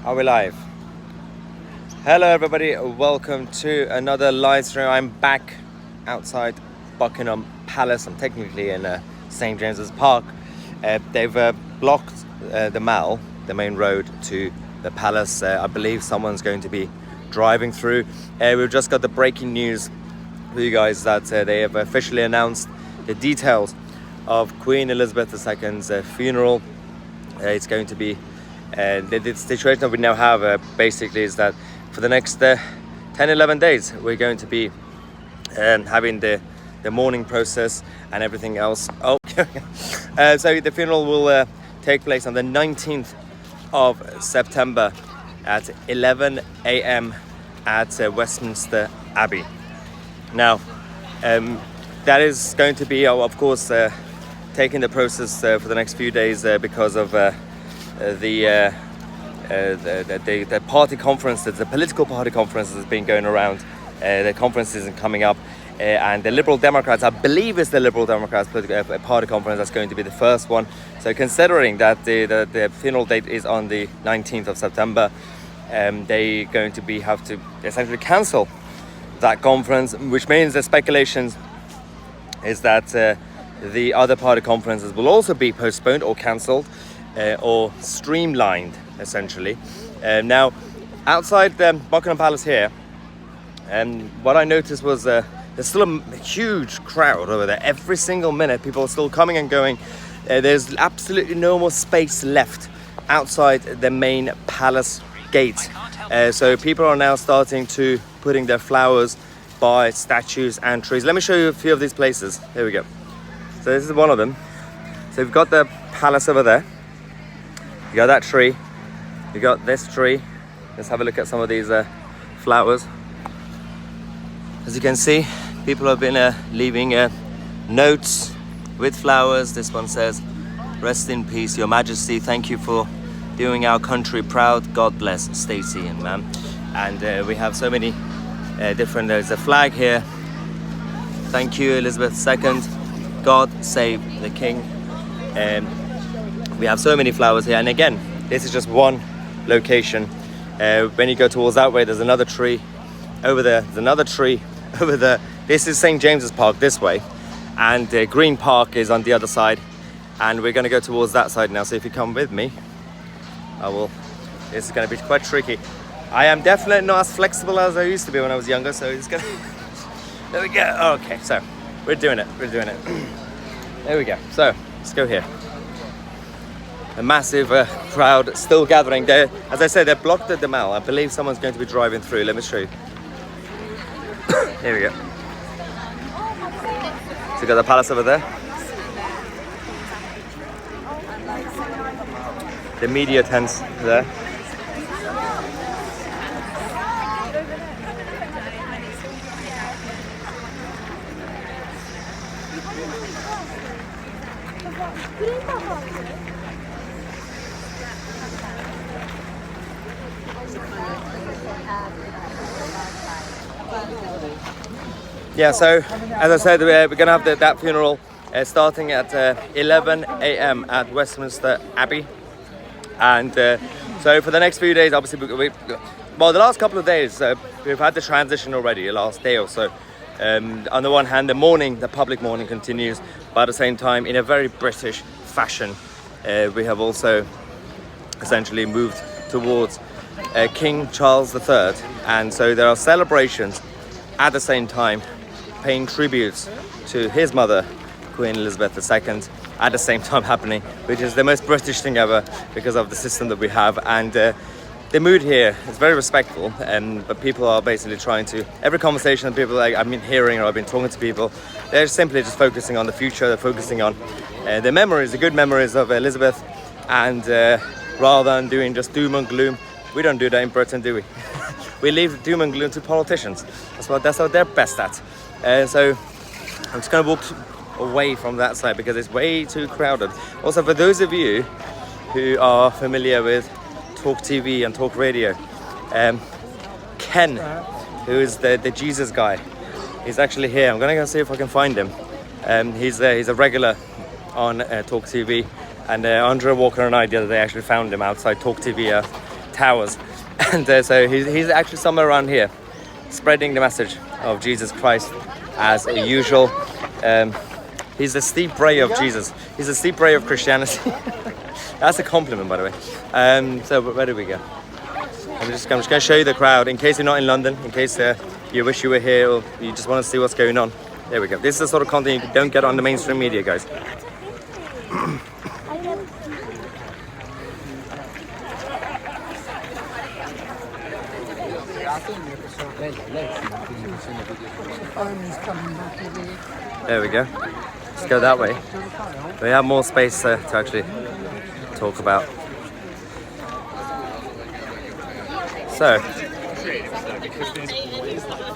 Are we live? Hello everybody, welcome to another live stream. I'm back outside Buckingham Palace. I'm technically in St James's Park. They've blocked the Mall, the main road to the palace. I believe someone's going to be driving through. We've just got the breaking news for you guys that they have officially announced the details of Queen Elizabeth II's funeral. It's going to be the situation that we now have basically is that for the next 10-11 days we're going to be having the mourning process and everything else. So the funeral will take place on the 19th of September at 11 a.m. at Westminster Abbey. Now that is going to be of course taking the process for the next few days because of the party conference, the political party conference that's been going around. The conference isn't coming up, and the Liberal Democrats, I believe it's the Liberal Democrats party conference that's going to be the first one. So considering that the funeral date is on the 19th of September, they're going to have to essentially cancel that conference, which means the speculations is that the other party conferences will also be postponed or cancelled or streamlined, essentially. Now, outside Buckingham Palace here, what I noticed was there's still a huge crowd over there. Every single minute, people are still coming and going. There's absolutely no more space left outside the main palace gate. So people are now starting to putting their flowers by statues and trees. Let me show you a few of these places. Here we go. So this is one of them. So we've got the palace over there. You got that tree. You got this tree. Let's have a look at some of these flowers. As you can see, people have been leaving notes with flowers. This one says, "Rest in peace, Your Majesty. Thank you for doing our country proud. God bless Stacey and ma'am." And we have so many different. There's a flag here. Thank you, Elizabeth II. God save the King. And we have so many flowers here. And again, this is just one location. When you go towards that way, there's another tree. Over there, there's another tree. Over there, this is St James's Park this way. And Green Park is on the other side. And we're going to go towards that side now. So if you come with me, I will. This is going to be quite tricky. I am definitely not as flexible as I used to be when I was younger. So it's going to... There we go. Okay, so we're doing it. We're doing it. There we go. So let's go here. A massive crowd still gathering there. As I said, they blocked the Mall. I believe someone's going to be driving through. Let me show you. Here we go. So you got the palace over there. The media tents there. Yeah, so as I said, we're going to have that funeral starting at 11 a.m. at Westminster Abbey. And so for the next few days, obviously, the last couple of days, we've had the transition already, the last day or so. On the one hand, the public mourning continues, but at the same time, in a very British fashion, we have also essentially moved towards King Charles III. And so there are celebrations at the same time, paying tributes to his mother, Queen Elizabeth II, at the same time happening, which is the most British thing ever because of the system that we have. And the mood here is very respectful, but people are basically trying to, every conversation that people I've been hearing or I've been talking to people, they're simply just focusing on the future. They're focusing on the memories, the good memories of Elizabeth, and rather than doing just doom and gloom. We don't do that in Britain, do we? We leave doom and gloom to politicians. That's what they're best at. So I'm just going to walk away from that side because it's way too crowded. Also, for those of you who are familiar with Talk TV and Talk Radio, Ken, who is the Jesus guy, he's actually here. I'm going to go see if I can find him. He's a regular on Talk TV, and Andrea Walker and I the other day actually found him outside Talk TV towers. And so he's actually somewhere around here, spreading the message of Jesus Christ as usual. He's the Steve Bray of Jesus. He's the Steve Bray of Christianity. That's a compliment, by the way. So where do we go? I'm just going to show you the crowd in case you're not in London, in case you wish you were here or you just want to see what's going on. There we go. This is the sort of content you don't get on the mainstream media, guys. There we go. Let's go that way. We have more space to actually talk about. So,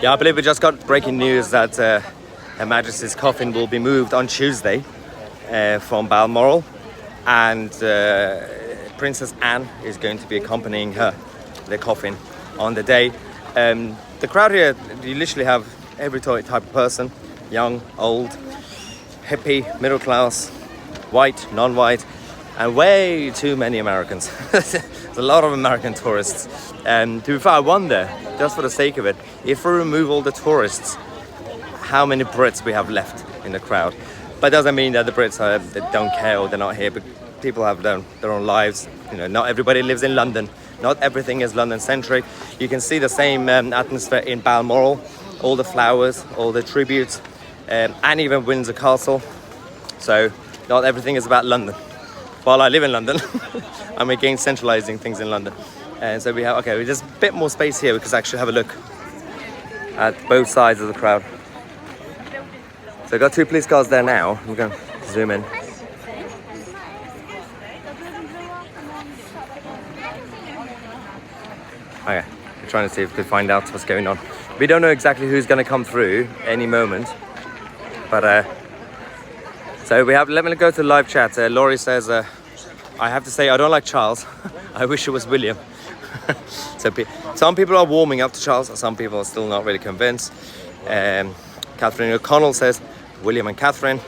yeah, I believe we just got breaking news that Her Majesty's coffin will be moved on Tuesday from Balmoral, and Princess Anne is going to be accompanying her, the coffin, on the day. The crowd here, you literally have every type of person, young, old, hippie, middle class, white, non-white, and way too many Americans. There's a lot of American tourists. And to be fair, I wonder, just for the sake of it, if we remove all the tourists, how many Brits we have left in the crowd. But it doesn't mean that the Brits they don't care or they're not here, but people have their own lives. You know, not everybody lives in London. Not everything is London-centric. You can see the same atmosphere in Balmoral, all the flowers, all the tributes, and even Windsor Castle. So not everything is about London. While I live in London, I'm against centralising things in London. And so we have, there's a bit more space here. We can actually have a look at both sides of the crowd. So I've got 2 police cars there now. I'm going to zoom in. Okay, we're trying to see if we can find out what's going on. We don't know exactly who's going to come through any moment. But, so we have, let me go to live chat. Laurie says, I have to say, I don't like Charles. I wish it was William. So some people are warming up to Charles, some people are still not really convinced. Catherine O'Connell says, William and Catherine.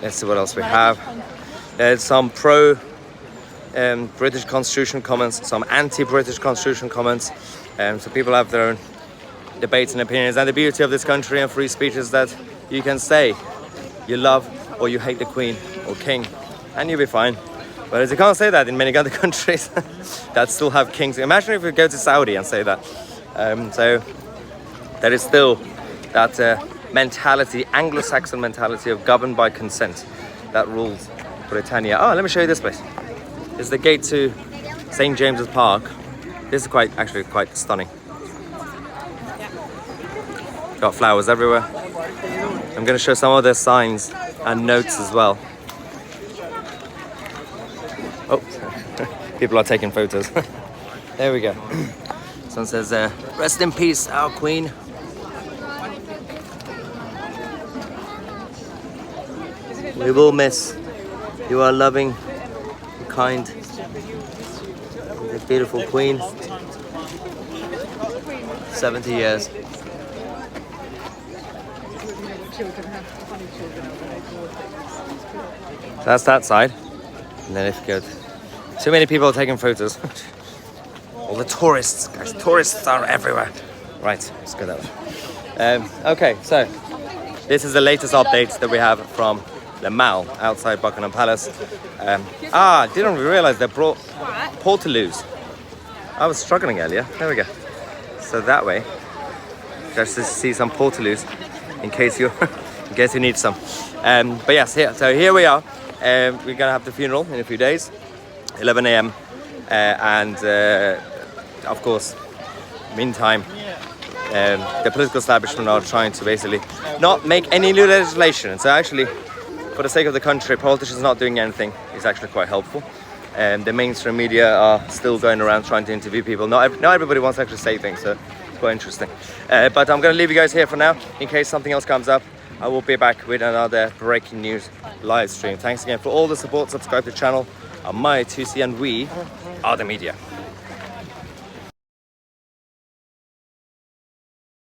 Let's see what else we have. There's some pro British Constitution comments, some anti-British Constitution comments. So people have their own debates and opinions. And the beauty of this country and free speech is that you can say you love or you hate the Queen or King, and you'll be fine. Whereas you can't say that in many other countries that still have kings. Imagine if you go to Saudi and say that. So there is still that mentality, Anglo-Saxon mentality of governed by consent that rules Britannia. Oh, let me show you this place. This is the gate to St. James's Park. This is actually quite stunning. Got flowers everywhere. I'm going to show some of their signs and notes as well. Oh, people are taking photos. There we go. Someone says, rest in peace, our Queen. We will miss. You are loving, kind, the beautiful Queen. 70 years. That's that side. And then if you go, too many people are taking photos. All the tourists, guys. Tourists are everywhere. Right, let's go that way. Okay, so this is the latest update that we have from the Mall outside Buckingham Palace. Didn't realize they brought portaloos. I was struggling earlier. There we go. So that way, just to see some portaloos in case you need some. But yes, here we are. We're gonna have the funeral in a few days, 11 a.m. And of course, meantime, the political establishment are trying to basically not make any new legislation. So actually, for the sake of the country, politicians not doing anything is actually quite helpful. The mainstream media are still going around trying to interview people. Not everybody wants to actually say things, so it's quite interesting. But I'm going to leave you guys here for now. In case something else comes up, I will be back with another breaking news live stream. Thanks again for all the support. Subscribe to the channel. I'm Tousi, and we are the media.